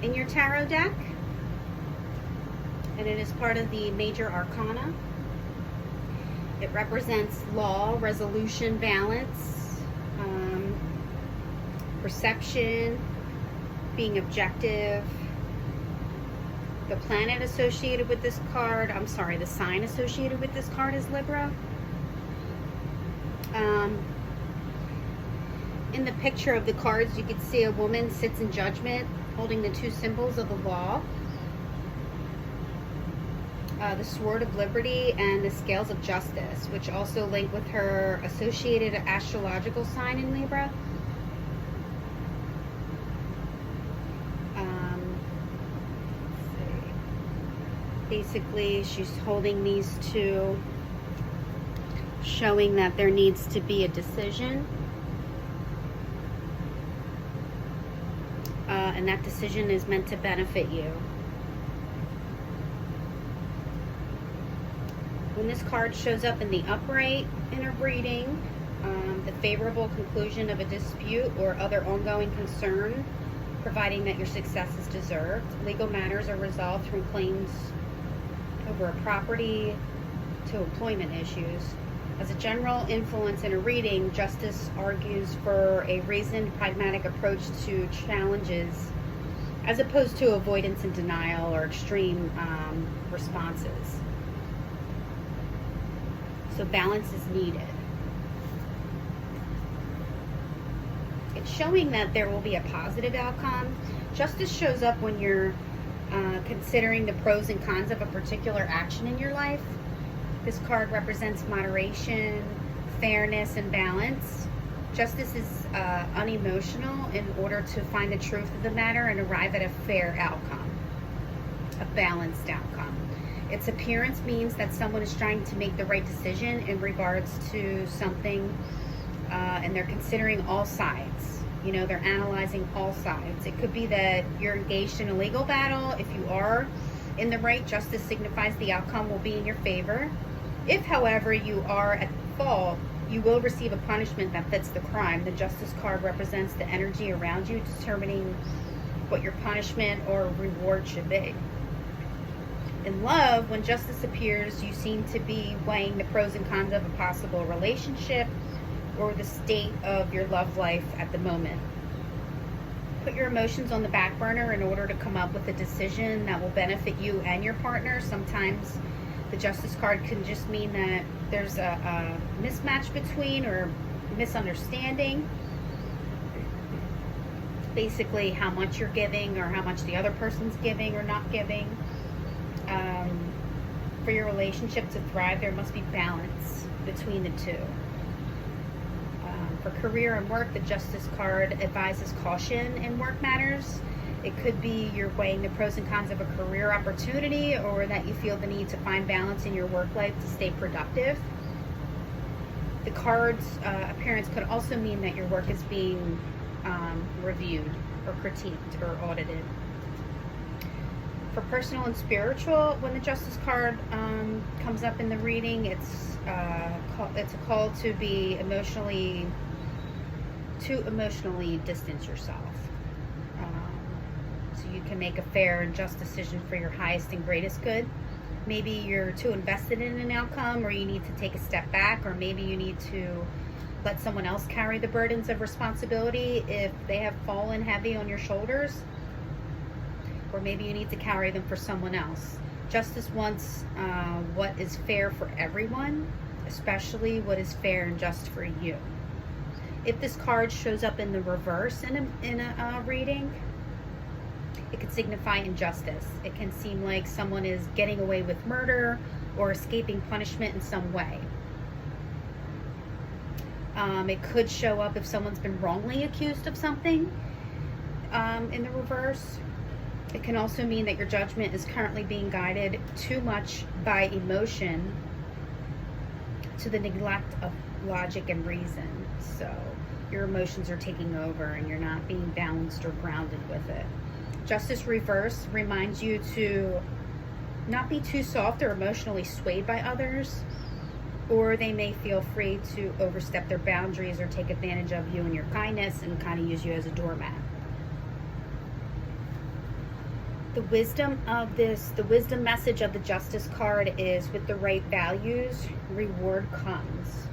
in your tarot deck, and it is part of the major arcana. It represents law, resolution, balance, perception, being objective. The planet associated with this card, I'm sorry, the sign associated with this card is Libra. In the picture of the cards, you can see a woman sits in judgment holding the two symbols of the law, the sword of liberty and the scales of justice, which also link with her associated astrological sign in Libra. Let's see. Basically, she's holding these two, showing that there needs to be a decision. And that decision is meant to benefit you. When this card shows up in the upright in a reading, the favorable conclusion of a dispute or other ongoing concern, providing that your success is deserved. Legal matters are resolved from claims over a property to employment issues. As a general influence in a reading, justice argues for a reasoned, pragmatic approach to challenges, as opposed to avoidance and denial or extreme responses. So balance is needed. It's showing that there will be a positive outcome. Justice shows up when you're considering the pros and cons of a particular action in your life. This card represents moderation, fairness, and balance. Justice is unemotional in order to find the truth of the matter and arrive at a fair outcome, a balanced outcome. Its appearance means that someone is trying to make the right decision in regards to something, and they're considering all sides. You know, they're analyzing all sides. It could be that you're engaged in a legal battle. If you are in the right, justice signifies the outcome will be in your favor. If, however, you are at fault, you will receive a punishment that fits the crime. The Justice card represents the energy around you, determining what your punishment or reward should be. In love, when justice appears, you seem to be weighing the pros and cons of a possible relationship or the state of your love life at the moment. Put your emotions on the back burner in order to come up with a decision that will benefit you and your partner. Sometimes the Justice card can just mean that there's a mismatch between or misunderstanding. Basically, how much you're giving or how much the other person's giving or not giving. For your relationship to thrive, there must be balance between the two. For career and work, the Justice card advises caution in work matters. It could be you're weighing the pros and cons of a career opportunity, or that you feel the need to find balance in your work life to stay productive. The card's appearance could also mean that your work is being reviewed or critiqued or audited. For personal and spiritual, when the Justice card comes up in the reading, it's a call to be emotionally distance yourself. So you can make a fair and just decision for your highest and greatest good. Maybe you're too invested in an outcome, or you need to take a step back, or maybe you need to let someone else carry the burdens of responsibility if they have fallen heavy on your shoulders, or maybe you need to carry them for someone else. Justice wants what is fair for everyone, especially what is fair and just for you. If this card shows up in the reverse in a reading, it could signify injustice. It can seem like someone is getting away with murder or escaping punishment in some way. It could show up if someone's been wrongly accused of something in the reverse. It can also mean that your judgment is currently being guided too much by emotion to the neglect of logic and reason. So your emotions are taking over and you're not being balanced or grounded with it. Justice reverse reminds you to not be too soft or emotionally swayed by others, or they may feel free to overstep their boundaries or take advantage of you and your kindness and kind of use you as a doormat. The wisdom of this, the wisdom message of the Justice card is, with the right values, reward comes.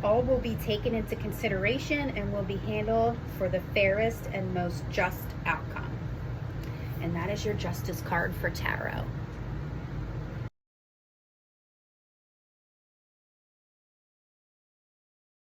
All will be taken into consideration and will be handled for the fairest and most just outcome. And that is your Justice card for tarot.